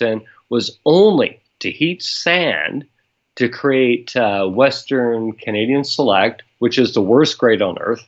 in was only to heat sand to create Western Canadian Select, which is the worst grade on earth.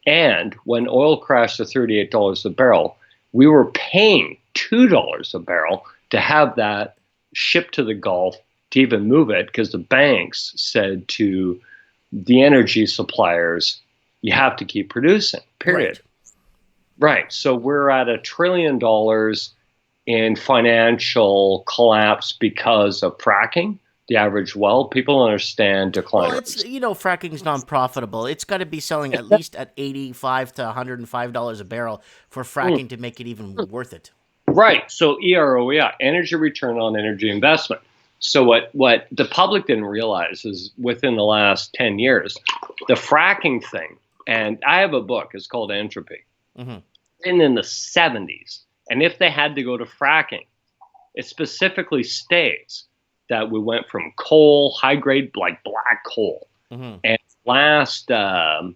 And when oil crashed to $38 a barrel, we were paying $2 a barrel to have that shipped to the Gulf to even move it, because the banks said to the energy suppliers, you have to keep producing, period. Right. So we're at $1 trillion in financial collapse because of fracking. The average well, people understand decline. Well, it's, fracking's non-profitable. It's got to be selling at least at $85 to $105 a barrel for fracking to make it even worth it. Right. So EROE, energy return on energy investment. So what the public didn't realize is within the last 10 years, the fracking thing, and I have a book, it's called Entropy, and in the 70s. And if they had to go to fracking, it specifically states that we went from coal, high grade, like black coal. And last mine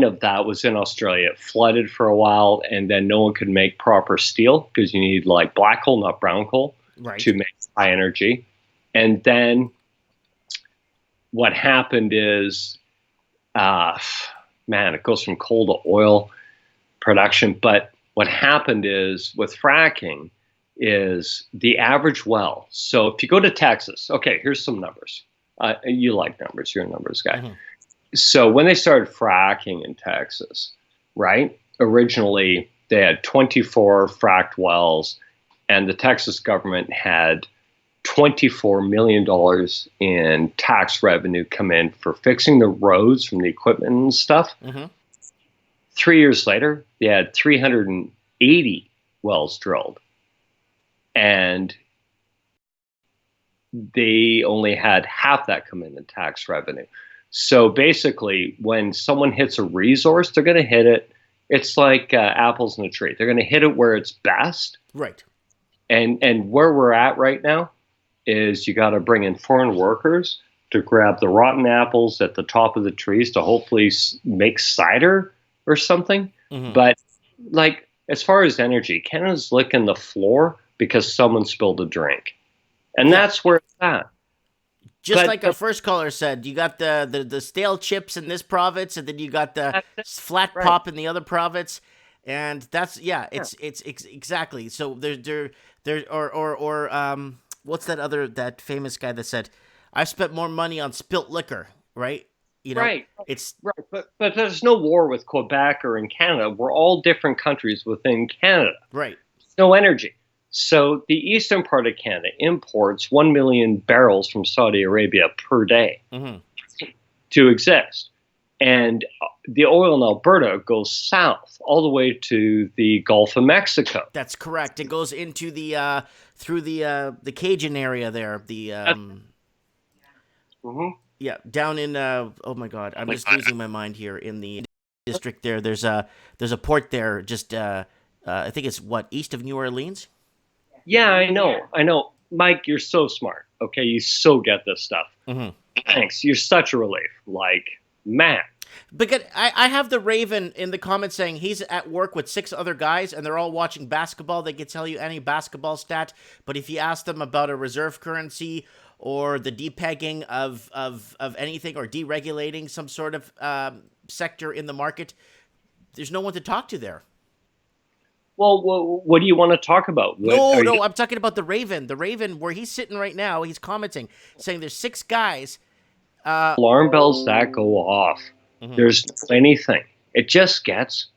of that was in Australia. It flooded for a while, and then no one could make proper steel because you need like black coal, not brown coal, to make high energy. And then what happened is, it goes from coal to oil production. But what happened is with fracking is the average well. So if you go to Texas, okay, here's some numbers. You like numbers, you're a numbers guy. So when they started fracking in Texas, right, originally they had 24 fracked wells, and the Texas government had $24 million in tax revenue come in for fixing the roads from the equipment and stuff. 3 years later, they had 380 wells drilled, and they only had half that come in tax revenue. So basically, when someone hits a resource, they're going to hit it. It's like apples in a tree. They're going to hit it where it's best. Right. And where we're at right now is you got to bring in foreign workers to grab the rotten apples at the top of the trees to hopefully make cider or something. But like, as far as energy, Canada's licking the floor because someone spilled a drink. And that's where it's at. Just like our first caller said, you got the stale chips in this province, and then you got the flat pop in the other province, and that's it's exactly. So there what's that famous guy that said, "I've spent more money on spilt liquor," right? It's right, but there's no war with Quebec or in Canada. We're all different countries within Canada. Right. There's no energy. So the eastern part of Canada imports 1 million barrels from Saudi Arabia per day to exist. And the oil in Alberta goes south all the way to the Gulf of Mexico. That's correct. It goes into the through the Cajun area there. The down in oh my God, I'm just losing my mind here in the district there. There's a port there, just I think it's east of New Orleans. Yeah, I know. Mike, you're so smart. Okay, you so get this stuff. Thanks. You're such a relief. Like, man. Because I have the Raven in the comments saying he's at work with 6 other guys, and they're all watching basketball. They could tell you any basketball stat, but if you ask them about a reserve currency or the depegging of anything or deregulating some sort of sector in the market, there's no one to talk to there. Well, what do you want to talk about? No, I'm talking about the Raven. The Raven, where he's sitting right now, he's commenting, saying there's 6 guys. Alarm bells that go off. There's anything. It just gets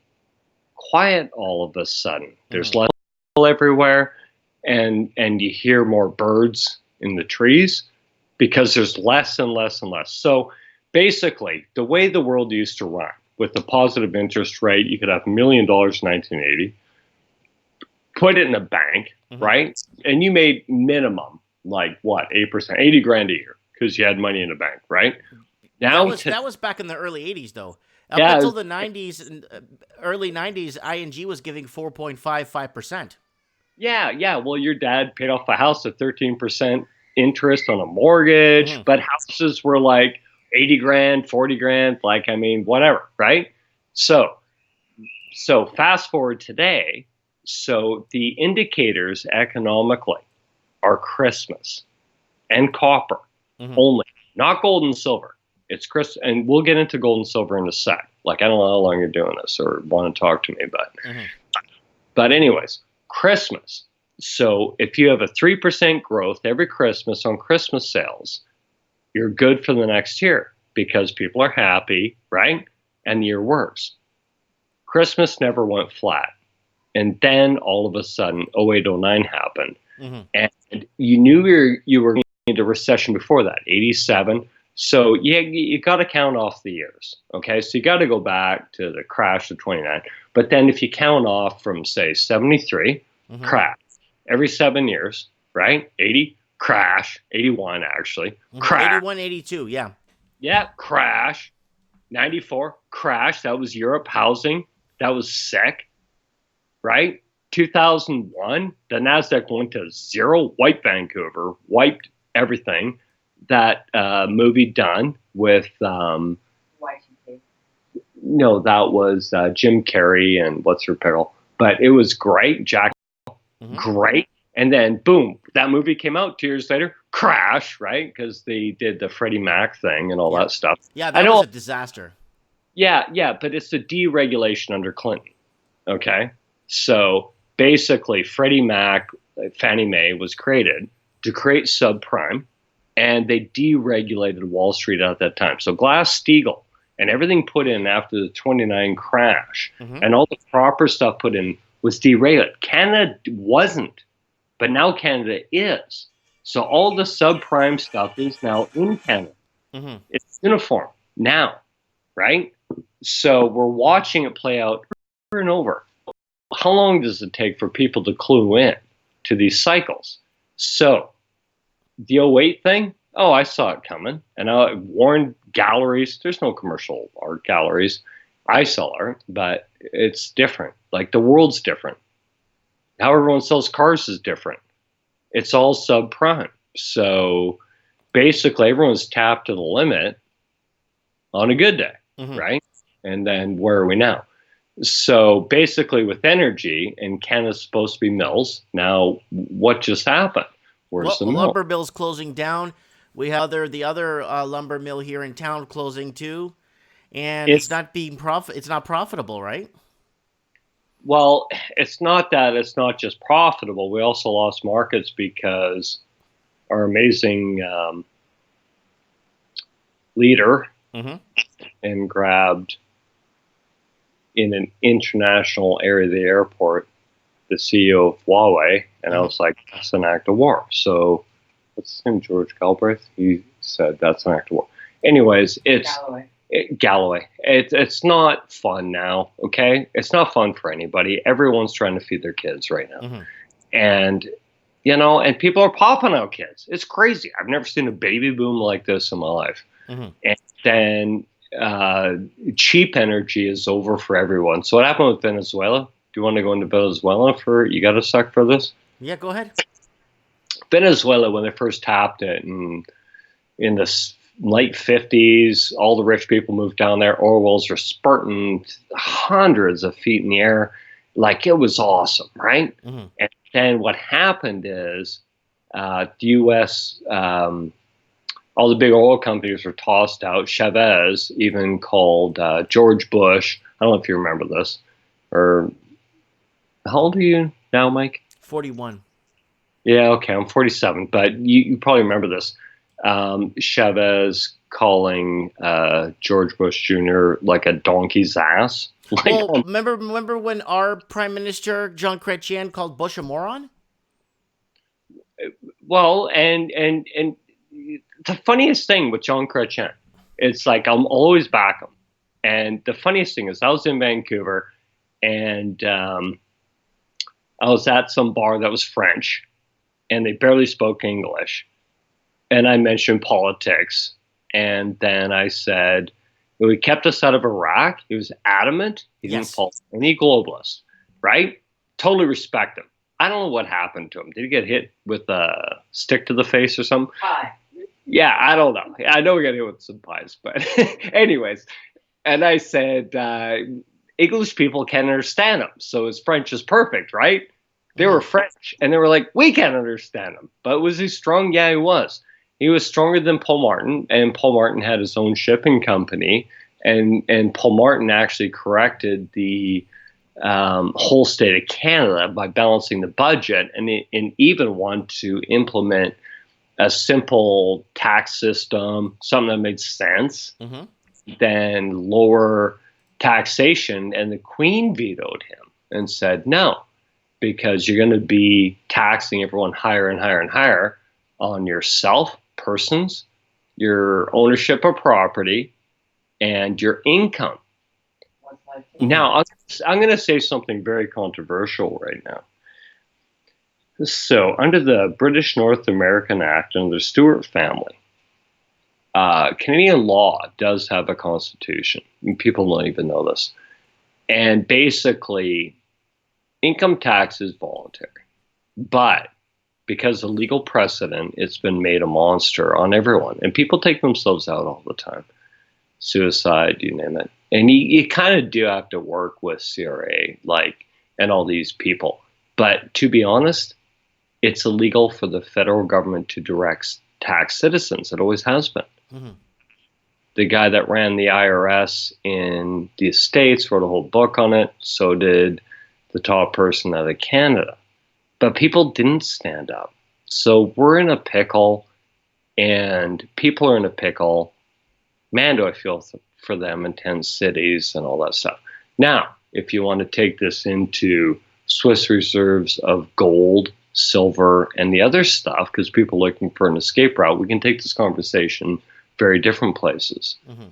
quiet all of a sudden. There's less people everywhere, and you hear more birds in the trees because there's less and less and less. So basically, the way the world used to run, with the positive interest rate, you could have $1 million in 1980. Put it in a bank, right? And you made minimum, like what, 8%, 80 grand a year, because you had money in the bank, right? Now that was back in the early 80s, though. Up until the 90s and early 90s, ING was giving 4.55%. Yeah. Well, your dad paid off a house at 13% interest on a mortgage, but houses were like 80 grand, 40 grand, whatever, right? So fast forward today, So the indicators economically are Christmas and copper Mm-hmm. only, not gold and silver. It's Chris, and we'll get into gold and silver in a sec. Like, I don't know how long you're doing this or want to talk to me, Mm-hmm. but anyways, Christmas. So if you have a 3% growth every Christmas on Christmas sales, you're good for the next year because people are happy, right? And the year works. Christmas never went flat. And then all of a sudden, 0809 happened. Mm-hmm. And you knew you were into recession before that, 87. So you got to count off the years. Okay. So you got to go back to the crash of 29. But then if you count off from, say, 73, Mm-hmm. crash, every 7 years, right? 80, crash, 81 actually, Mm-hmm. crash. 81, 82, yeah. Yeah, crash. 94, crash. That was Europe housing. That was sick, right? 2001, the NASDAQ went to zero, wiped Vancouver, wiped everything. That movie done with, no, that was Jim Carrey and What's Her Peril. But it was great. Jack, Mm-hmm. great. And then, boom, that movie came out 2 years later, crash, right? Because they did the Freddie Mac thing and all that stuff. Yeah, I that know. was a disaster. Yeah, but it's the deregulation under Clinton. Okay. So basically, Freddie Mac, Fannie Mae was created to create subprime, and they deregulated Wall Street at that time. So Glass-Steagall and everything put in after the 29 crash Mm-hmm. and all the proper stuff put in was deregulated. Canada wasn't, but now Canada is. So all the subprime stuff is now in Canada. Mm-hmm. It's uniform now, right? So we're watching it play out over and over. How long does it take for people to clue in to these cycles? So the '08 thing, oh, I saw it coming. And I warned galleries. There's no commercial art galleries. I sell art, but it's different. Like, the world's different. How everyone sells cars is different. It's all subprime. So basically, everyone's tapped to the limit on a good day, Mm-hmm. right? And then where are we now? So basically, with energy, and Canada's supposed to be mills. Now, what just happened? Where's Well, the the mill? lumber mill's closing down. We have the other lumber mill here in town closing too, and it's It's not being It's not profitable, right? well, it's not that it's not just profitable. We also lost markets because our amazing leader Mm-hmm. and grabbed in an international area of the airport the CEO of Huawei, and I was like, that's an act of war. So, what's his name? George Galbraith? He said that's an act of war. Anyways, it's Galloway. It's not fun now, okay? It's not fun for anybody. Everyone's trying to feed their kids right now. Mm-hmm. And, and people are popping out kids. It's crazy. I've never seen a baby boom like this in my life. Mm-hmm. And then cheap energy is over for everyone. So what happened with Venezuela? Do you want to go into Venezuela you got a sec for this? Yeah, go ahead. Venezuela, when they first tapped it in the late 50s, all the rich people moved down there. Oil wells were spurting hundreds of feet in the air. Like, it was awesome, right? Mm-hmm. And then what happened is the U.S., all the big oil companies were tossed out. Chavez even called George Bush. I don't know if you remember this. Or how old are you now, Mike? 41. Yeah, okay, I'm 47, but you probably remember this. Chavez calling George Bush Jr. like a donkey's ass. Like, Well, remember when our Prime Minister John Chrétien called Bush a moron? well, and the funniest thing with John Chrétien, it's like I'm always back him. And the funniest thing is, I was in Vancouver, and I was at some bar that was French, and they barely spoke English. And I mentioned politics, and then I said, he kept us out of Iraq. He was adamant. He didn't follow any globalists, right? Totally respect him. I don't know what happened to him. Did he get hit with a stick to the face or something? Pie. Yeah, I don't know. I know we got hit with some pies, but anyways. And I said, English people can't understand him. So his French is perfect, right? They were Mhm. French, and they were like, we can't understand him. But was he strong? Yeah, he was. He was stronger than Paul Martin, and Paul Martin had his own shipping company, and Paul Martin actually corrected the whole state of Canada by balancing the budget, and even want to implement a simple tax system, something that made sense, Mhm. than lower taxation. And the Queen vetoed him and said no, because you're going to be taxing everyone higher and higher and higher on yourself, persons, your ownership of property, and your income. Mhm. Now, I'm going to say something very controversial right now. So, under the British North American Act and the Stuart family, Canadian law does have a constitution. People don't even know this. And basically, income tax is voluntary. But because of legal precedent, it's been made a monster on everyone. And people take themselves out all the time. Suicide, you name it. And you kind of do have to work with CRA, like, and all these people. But to be honest, it's illegal for the federal government to direct tax citizens. It always has been. Mhm. The guy that ran the IRS in the States wrote a whole book on it. So did the top person out of Canada. But people didn't stand up. So we're in a pickle, and people are in a pickle. Man, do I feel for them in 10 cities and all that stuff. Now, if you want to take this into Swiss reserves of gold, silver, and the other stuff, because people are looking for an escape route, we can take this conversation very different places. Mhm.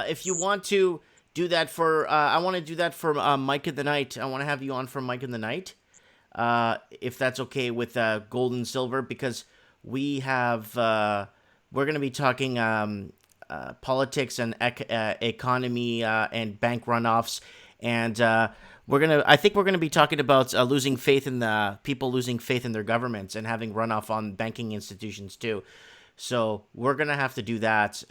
If you want to do that for, I want to do that for Mike in the Night. I want to have you on for Mike in the Night, if that's okay with gold and silver, because we have we're going to be talking politics and economy and bank runoffs, and I think we're gonna be talking about losing faith in the people, losing faith in their governments, and having runoff on banking institutions too. So we're gonna have to do that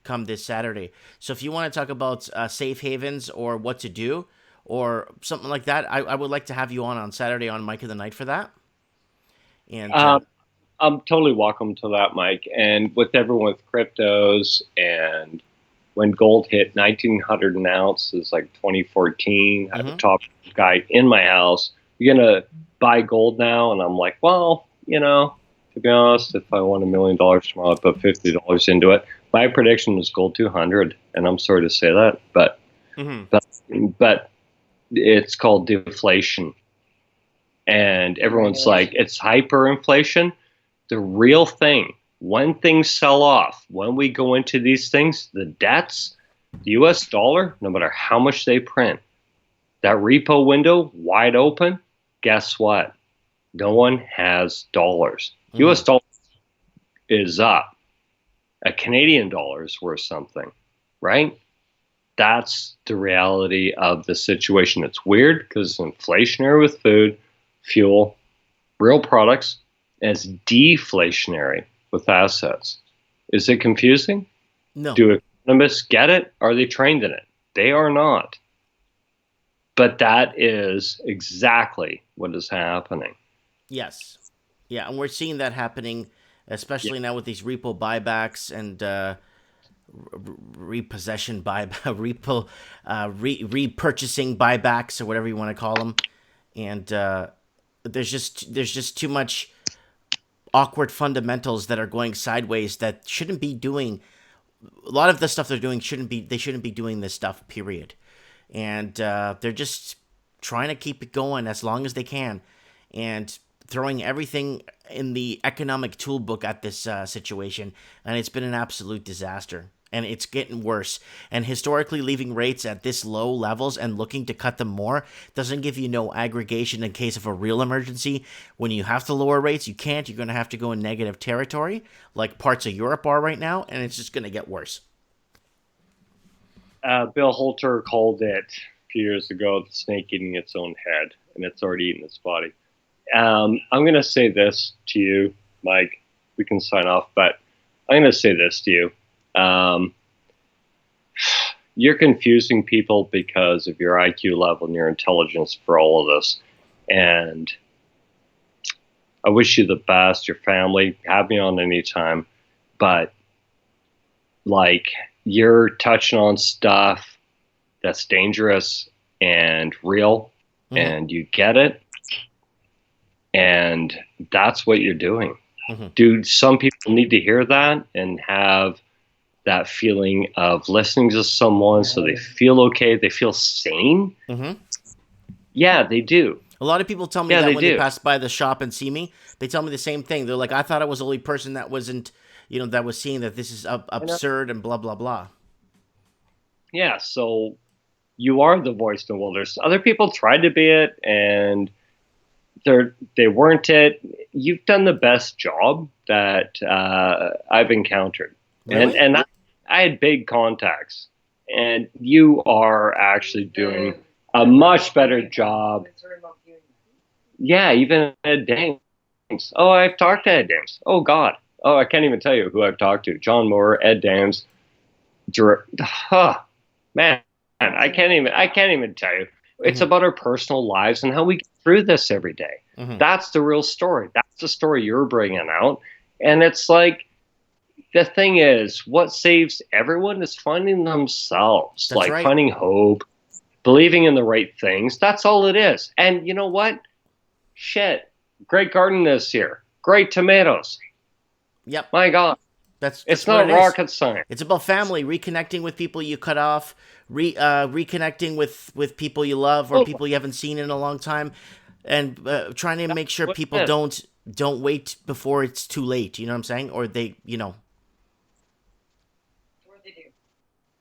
come this Saturday. So if you want to talk about safe havens or what to do or something like that, I would like to have you on Saturday on Mike of the Night for that. And Uh, I'm totally welcome to that, Mike. And with everyone with cryptos, and when gold hit 1900 an ounce, is like 2014. I have a mhm. top guy in my house. You're gonna buy gold now, and I'm like, well, to be honest, if I won $1 million tomorrow, I'd put $50 into it. My prediction is gold 200, and I'm sorry to say that, but Mhm. but but it's called deflation, and everyone's like, it's hyperinflation. The real thing, when things sell off, when we go into these things, the debts, the US dollar, no matter how much they print, that repo window wide open, guess what? No one has dollars. US Mhm. dollar is up. A Canadian dollar is worth something, right? That's the reality of the situation. It's weird because it's inflationary with food, fuel, real products, and it's deflationary with assets. Is it confusing? No. Do economists get it? Are they trained in it? They are not. But that is exactly what is happening. Yes. Yeah, and we're seeing that happening, Yeah. especially now with these repo buybacks and repossession buy repurchasing buybacks or whatever you want to call them, and there's just too much awkward fundamentals that are going sideways that shouldn't be doing. A lot of the stuff they're doing shouldn't be doing this stuff. Period. And they're just trying to keep it going as long as they can, and throwing everything in the economic toolbook at this situation, and it's been an absolute disaster. And it's getting worse. And historically, leaving rates at this low levels and looking to cut them more doesn't give you no aggregation in case of a real emergency. When you have to lower rates, you can't. You're going to have to go in negative territory, like parts of Europe are right now, and it's just going to get worse. Bill Holter called it a few years ago the snake eating its own head, and it's already eaten its body. I'm going to say this to you, Mike. We can sign off, but I'm going to say this to you. Um, you're confusing people because of your IQ level and your intelligence for all of this. And I wish you the best, your family. Have me on anytime. But like, you're touching on stuff that's dangerous and real, and you get it. And that's what you're doing. Dude, some people need to hear that and have that feeling of listening to someone so they feel okay, they feel sane. Yeah, they do. A lot of people tell me that when they pass by the shop and see me, they tell me the same thing. They're like, I thought I was the only person that wasn't, that was seeing that this is absurd and blah, blah, blah. Yeah, so you are the voice in the wilderness. Other people tried to be it, and they weren't it. You've done the best job that I've encountered. Really? And I had big contacts, and you are actually doing a much better job. Yeah, even Ed Dames. Oh, I've talked to Ed Dames. Oh, God. Oh, I can't even tell you who I've talked to. John Moore, Ed Dames. Man, I can't even tell you. It's about our personal lives and how we get through this every day. That's the real story. That's the story you're bringing out. And it's like, the thing is, what saves everyone is finding themselves. That's right. Finding hope, believing in the right things. That's all it is. And you know what? Shit. Great garden this year. Great tomatoes. Yep. My God. It's not rocket science. It's about family, reconnecting with people you cut off, reconnecting with people you love or people you haven't seen in a long time, and trying to make sure people don't wait before it's too late. You know what I'm saying? Or they,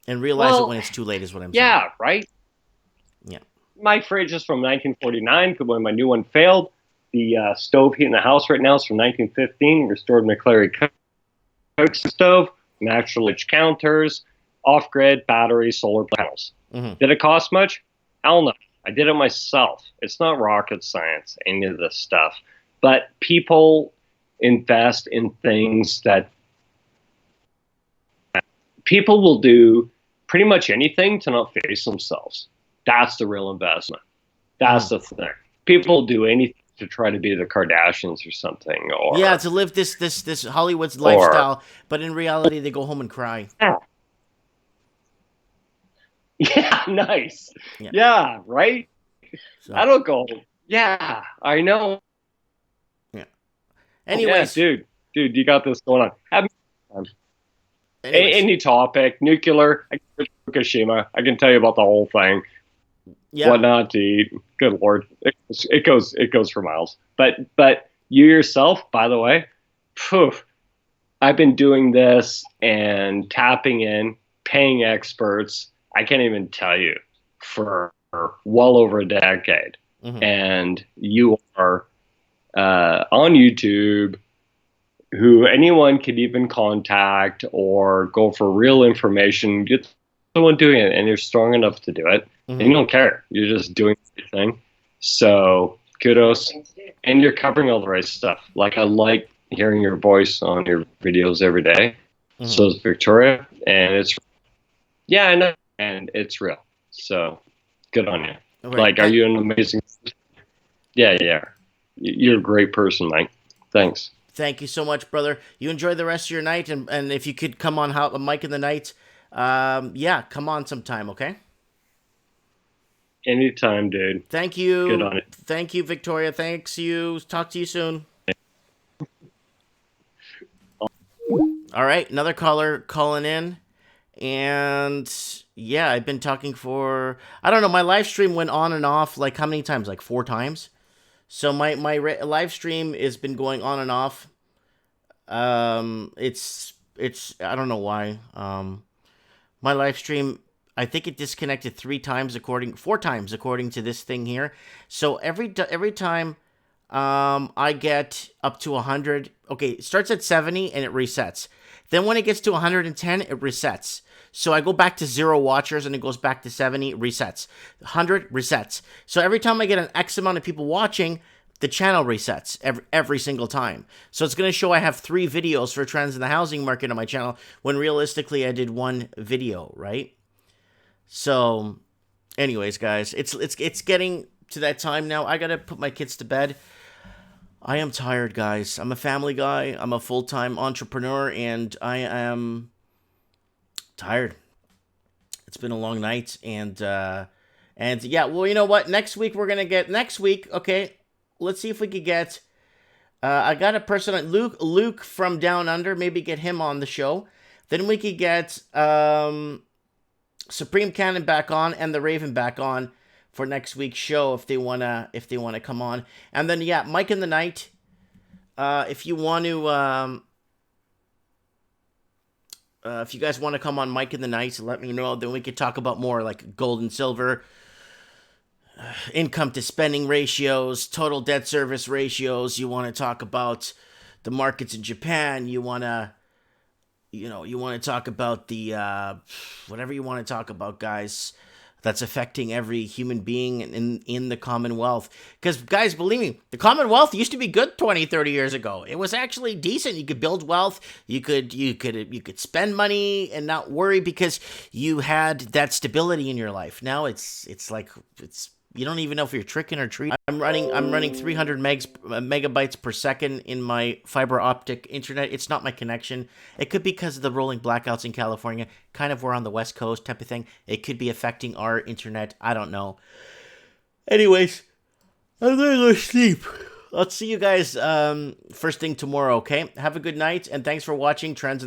and realize it when it's too late is what I'm saying. Yeah, right? Yeah. My fridge is from 1949 because when my new one failed. The stove heat in the house right now is from 1915. Restored McClary cook stove, natural edge counters, off-grid batteries, solar panels. Did it cost much? Hell no. I did it myself. It's not rocket science, any of this stuff. But people invest in things that people will do pretty much anything to not face themselves. That's the real investment. That's the thing. People do anything to try to be the Kardashians or something, or to live this Hollywood's lifestyle, but in reality they go home and cry. Yeah, nice. Yeah, right. So. I don't go. Yeah, I know. Yeah. Anyways, dude, you got this going on. Any topic, nuclear, Fukushima. I can tell you about the whole thing. Yeah. What not to eat. Good Lord. It goes for miles. But you yourself, by the way, I've been doing this and tapping in, paying experts. I can't even tell you for well over a decade. And you are on YouTube, who anyone could even contact or go for real information. You're the one doing it, and you're strong enough to do it. And you don't care. You're just doing the thing. So kudos. And you're covering all the right stuff. Like, I like hearing your voice on your videos every day. So is Victoria. And it's, I know. And it's real. So good on you. Right. Are you an amazing person? Yeah. You're a great person, Mike. Thanks. Thank you so much, brother. You enjoy the rest of your night. And if you could come on Mike in the Night, come on sometime, okay? Anytime, dude. Thank you. Good on it. Thank you, Victoria. Thanks you. Talk to you soon. All right, another caller calling in. And I've been talking for, I don't know, my live stream went on and off like how many times? Like 4 times. So my live stream has been going on and off. It's I don't know why. My live stream, I think it disconnected 4 times according to this thing here. So every time I get up to 100, okay, it starts at 70 and it resets. Then when it gets to 110, it resets. So I go back to 0 watchers and it goes back to 70, resets. 100 resets. So every time I get an X amount of people watching, the channel resets every single time. So it's going to show I have 3 videos for trends in the housing market on my channel when realistically I did 1 video, right? So, anyways, guys, it's getting to that time now. I gotta put my kids to bed. I am tired, guys. I'm a family guy. I'm a full time entrepreneur, and I am tired. It's been a long night, and yeah. Well, you know what? Next week we're gonna get next week. Okay, let's see if we could get. I got a person, Luke from Down Under. Maybe get him on the show. Then we could get Supreme Cannon back on and the Raven back on for next week's show if they wanna come on. And then yeah, Mike in the Night. If you want to, if you guys want to come on Mike in the Night, let me know. Then we could talk about more like gold and silver, income to spending ratios, total debt service ratios. You want to talk about the markets in Japan. You want to talk about the whatever you want to talk about, guys. That's affecting every human being in the Commonwealth. Because, guys, believe me, the Commonwealth used to be good 20, 30 years ago. It was actually decent. You could build wealth. You could spend money and not worry because you had that stability in your life. Now it's like you don't even know if you're tricking or treating. I'm running 300 megabytes per second in my fiber optic internet. It's not my connection. It could be because of the rolling blackouts in California. Kind of we're on the West Coast type of thing. It could be affecting our internet. I don't know. Anyways, I'm gonna go sleep. I'll see you guys first thing tomorrow. Okay. Have a good night and thanks for watching Trends.